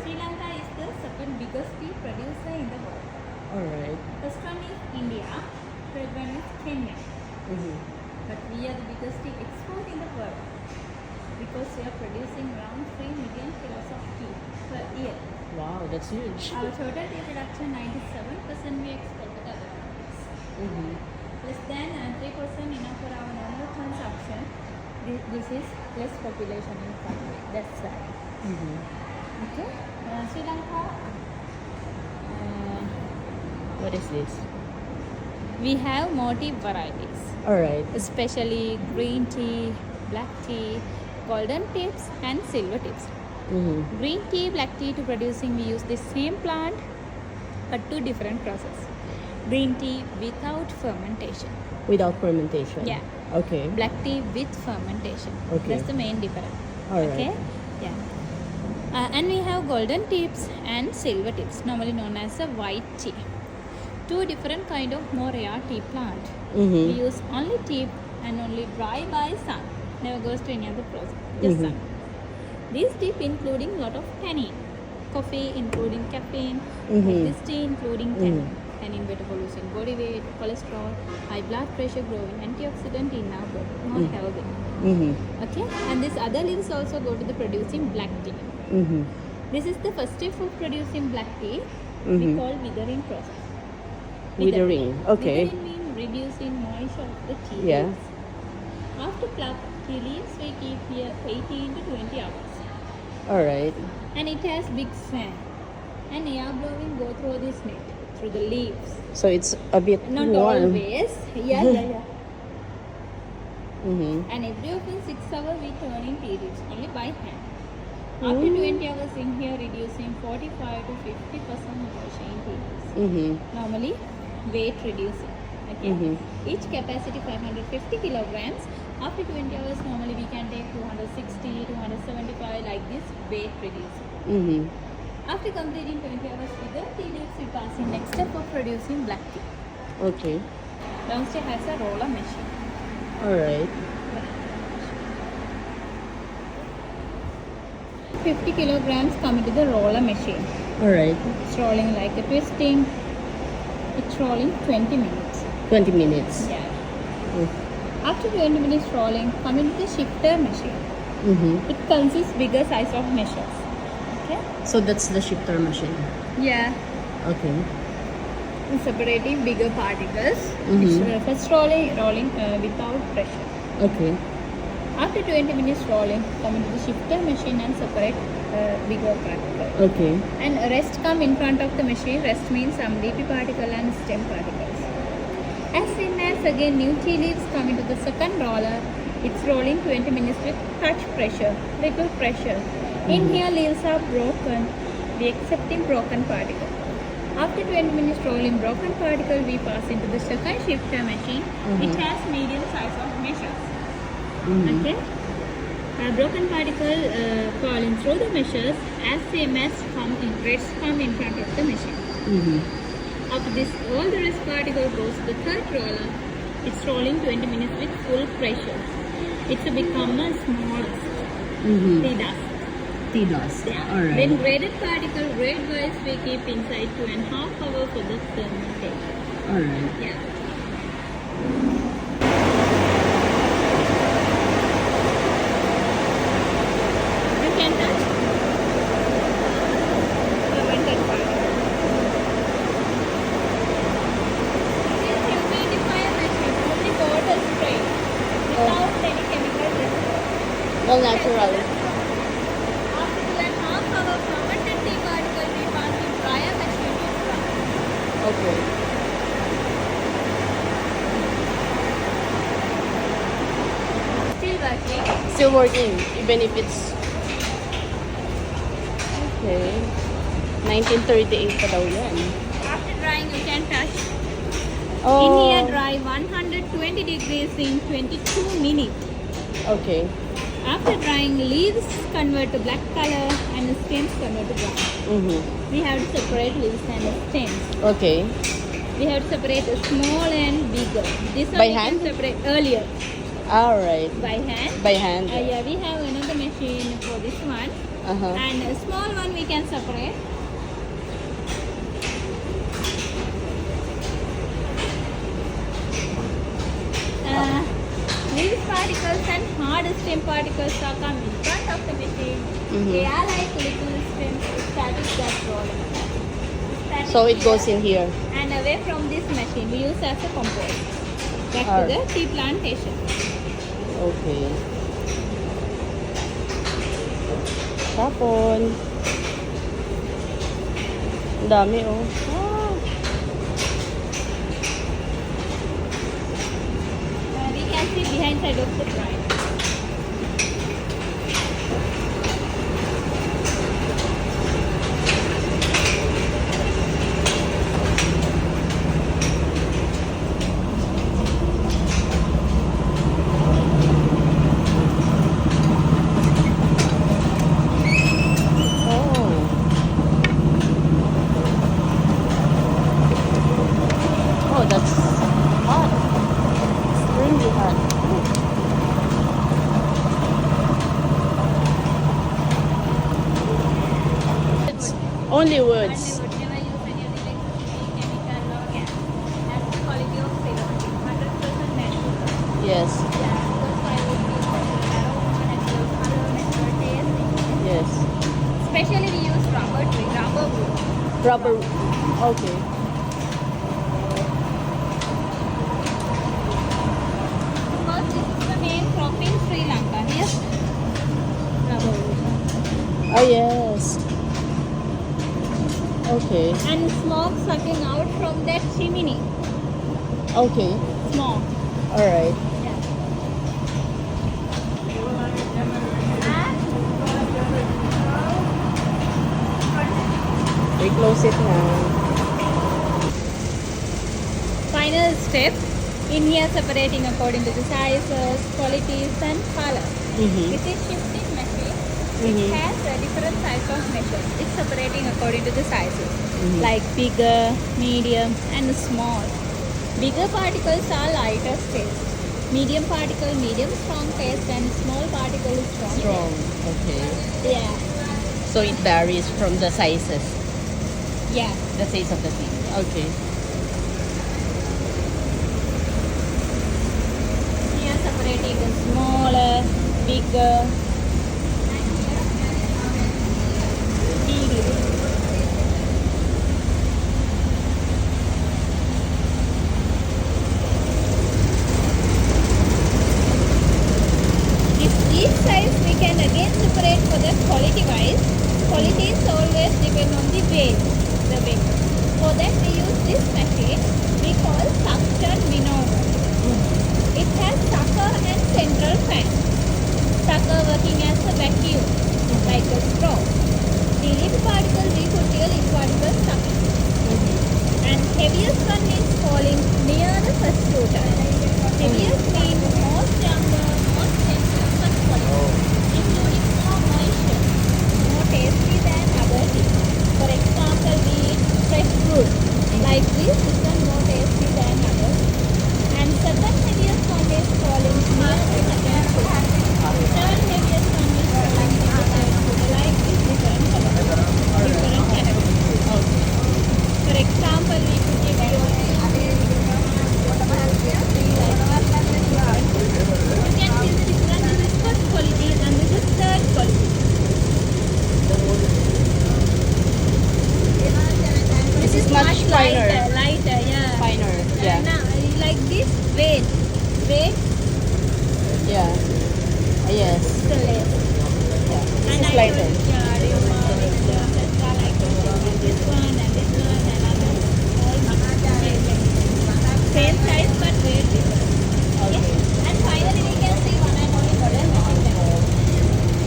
Sri Lanka is the second biggest tea producer in the world. Alright. First one is India, third one is Kenya. Mm-hmm. But we are the biggest tea export in the world because we are producing around 3 million kilos of tea per year. Wow, that's huge. Our total tea production, 97% we export to other countries. Mm-hmm. Less than 3% enough for our normal consumption. This is less population in country. That's right. Mm-hmm. Okay. Sri Lanka. What is this? We have more tea varieties, Alright. especially green tea, black tea, golden tips, and silver tips. Mm-hmm. Green tea, black tea to producing we use the same plant but two different process. Green tea without fermentation. Without fermentation? Yeah. Okay. Black tea with fermentation. Okay. That's the main difference. Alright. Okay. Yeah. And we have golden tips and silver tips, normally known as a white tea. Two different kind of more rare tea plant. Mm-hmm. We use only tip and only dry by sun. Never goes to any other process. Just sun. These tip including lot of tannin. Coffee including caffeine. This tea including tannin. Tannin better pollution, body weight, cholesterol, high blood pressure, growing antioxidant in our body. More healthy. Mm-hmm. Okay. And this other leaves also go to the producing black tea. Mm-hmm. This is the first step for producing black tea. We call withering process. Withering. Okay. Withering means reducing moisture of the tea Yeah. leaves. After pluck tea leaves, we keep here 18 to 20 hours. Alright. And it has big fan. And air blowing go through this net, through the leaves. So it's a bit Not warm. always. Yeah. Mm-hmm. And every often 6 hours we turn in tea leaves, only by hand. After 20 hours in here, reducing 45 to 50% moisture in tea leaves. Mm-hmm. Normally, weight reducing. Okay. Each capacity 550 kilograms. After 20 hours, normally we can take 260, 275 like this, weight reducing. Mm-hmm. After completing 20 hours with the tea leaves, we pass in next step of producing black tea. Okay. Downstairs has a roller machine. Alright. 50 kilograms come into the roller machine. Alright. It's rolling like a twisting. It's rolling 20 minutes. 20 minutes. Yeah. After 20 minutes rolling, come into the shifter machine. Mm-hmm. It consists bigger size of meshes. Okay? So that's the shifter machine. Yeah. Okay. Separating bigger particles. It's first rolling without pressure. Okay. After 20 minutes rolling, come into the shifter machine and separate bigger particles. Okay. And rest come in front of the machine. Rest means some leafy particle and stem particles. As soon as again new tea leaves come into the second roller, it's rolling 20 minutes with touch pressure, little pressure. In here leaves are broken, we accepting broken particle. After 20 minutes rolling broken particle, we pass into the second shifter machine, which has medium size of meshes. Okay? Broken particle falling through the meshes as same as rest come in front of the machine. After this, all the rest particle goes to the third roller. It's rolling 20 minutes with full pressure. It's become a small tea dust. Tea dust. Yeah. Alright. Then graded particle, grade wise, we keep inside 2.5 hours for the fermentation. Alright. Yeah. You can touch fermented particle. This humidifier machine only water spray without any chemical result. All natural. After 2.5 hours fermented tea particle, we pass in dryer machine to dry. Okay. Still working. Still working, even if it's... Okay. 1938 pa daw yan. After drying, you can touch. Oh. In here, dry 120 degrees in 22 minutes. Okay. After drying, leaves convert to black color and the stems convert to brown. We have to separate leaves and stems. Okay. We have to separate the small and bigger. This one By we hand? can separate earlier Alright. by hand. By hand. Yeah, we have another machine for this one. Uh-huh. And a small one we can separate. These particles and hard stem particles are come in front of the machine. They are like little stems static that roll. Static So it here. goes in here. And away from this machine we use as a compost. Back to the tea plantation. Okay. Tapon. Ang dami oh. We can see behind side of the brine. Oh, that's hot. Extremely hot. It's only woods. And they would never use any of the electricity, chemical or gas. That's the quality of ceylon. 100% natural. Yes. Yeah, because I would use aroma, natural color, natural taste. Yes. Especially we use rubber tree, rubber wood. Rubber. Okay. Because this is the main crop in Sri Lanka. Yes. Rubber wood. Oh, yes. Okay. And smoke sucking out from that chimney. Okay. Smoke. All right. Yeah. We close it now. Final step. In here separating according to the sizes, qualities and colors. Mm-hmm. With this shifting machine, Mhm. it has a different size of measures. It's separating according to the sizes. Mhm. Like bigger, medium and small. Bigger particles are lighter taste. Medium particle, medium strong taste and small particle is strong. Strong. Okay. Taste. Yeah. So it varies from the sizes. Yeah. The size of the thing. Okay. Here separating the smaller, bigger, medium. Each size we can again separate for the quality wise. Quality is always depend on the weight. For that we use this machine we call suction winnower. It has sucker and central fan. Sucker working as a vacuum, like a straw. The little particle we put here is what is the suction. And heaviest one is falling near the first shooter. Heaviest means most younger, most tender, first quality, including more moisture, more tasty than other things. For example, we eat fresh fruit. Like this one more tasty than others. And second heaviest one is falling near the second shooter. Third heaviest one is falling near the third shooter. Like this different categories. For example, we could give you This is much finer. lighter, yeah. Finer. Yeah. Now, like this, weight, Yeah. Yes. the less. Yeah. This And is I lighter. told, yeah, like this one and this one and others, all mixed. Same size but weight different. Okay. And finally, we can see one and only model machine.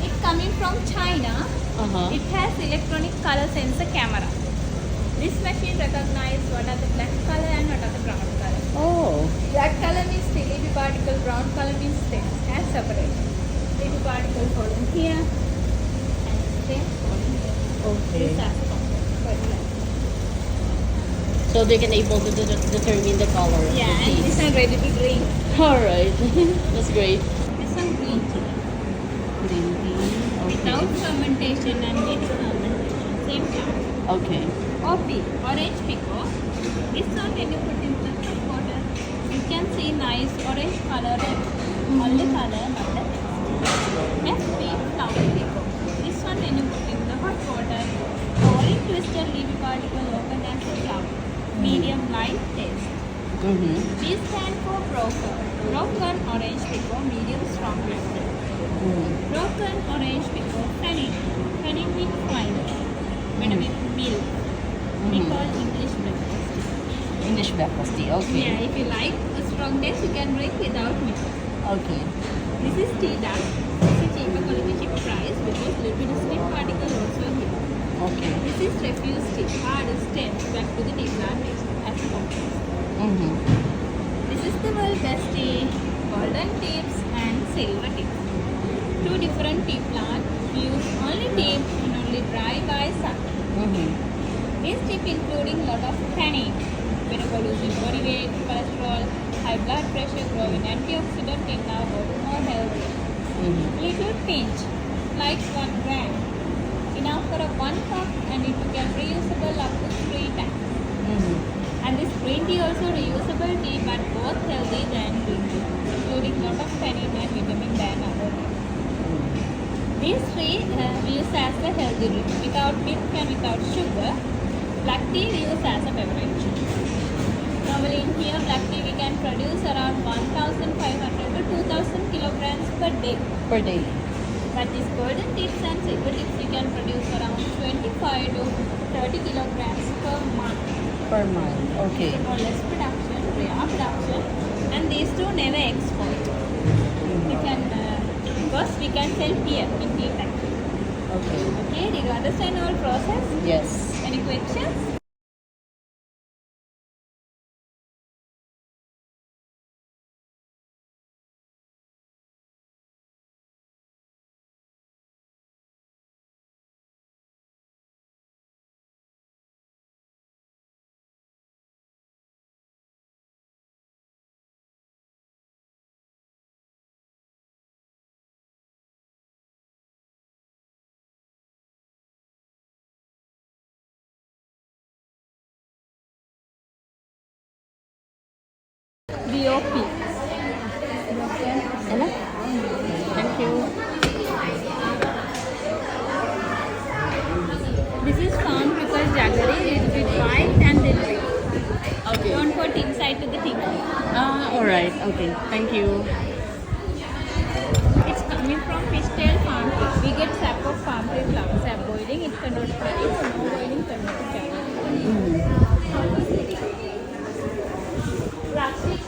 It's coming from China. Uh-huh. It has electronic color sensor camera. This machine recognizes what are the black color and what are the brown color. Oh. Black color means sticky particle, brown color means stems and separate. Sticky particle falling here and stems falling here. Okay. This has a compound. So they can able to determine the color of Yeah, the and seeds. this one ready to drink. Alright. That's great. This one green tea. Green tea. Without Okay. fermentation and with fermentation. Same time. Okay. OP, orange pico. This one when you put in the hot water, you can see nice orange color. Only color, not the taste. FP, flower pico. This one when you put in the hot water, orange twisted leafy particle open as a flower. Medium light taste. Mm-hmm. These stand for broken. Broken orange pico, medium strong acid. Broken orange pico, tannin. Tannin means fine. When with milk. We call English breakfast. English breakfast tea. Okay. Yeah, if you like a strong taste, you can drink without milk. Okay. This is tea dust. This is cheaper quality, cheap price because little bit of slim particle also here. Okay. This is refuse tea, hard stem back to the tea plantation as a compost. Mm-hmm. This is the world best tea, golden tips and silver tips. Two different tea plants use only tip and only dry by sun. Mm-hmm. These tip including lot of tannin, metabolism, body weight, cholesterol, high blood pressure, growing antioxidant in our body more healthy. Mm-hmm. Little pinch, like 1 gram, enough for a 1 cup and it can reusable up to 3 times. Mm-hmm. And this green tea also reusable tea but both healthy than green tea, including lot of tannin and vitamin than other tea. These three we use as a healthy drink without milk and without sugar. Black tea we use as a beverage. Normally in here black tea we can produce around 1,500 to 2,000 kilograms per day. Per day. But these golden tips and silver tips we can produce around 25 to 30 kilograms per month. Per month. Okay. More less production, rare production, and these two never export. We can because we can sell here in tea factory. Okay. Okay, did you understand our process? Yes. Any questions? BOP. Ella? Thank you. This is farm prepared jaggery, little bit white and then red. Okay. Don't put inside to the thing. Alright. Okay. Thank you. It's coming from fishtail farm tree. We get sap of farm tree flower. Sap boiling, it's converted to honey, so no boiling converted to jaggery. Mm-hmm. Plastic.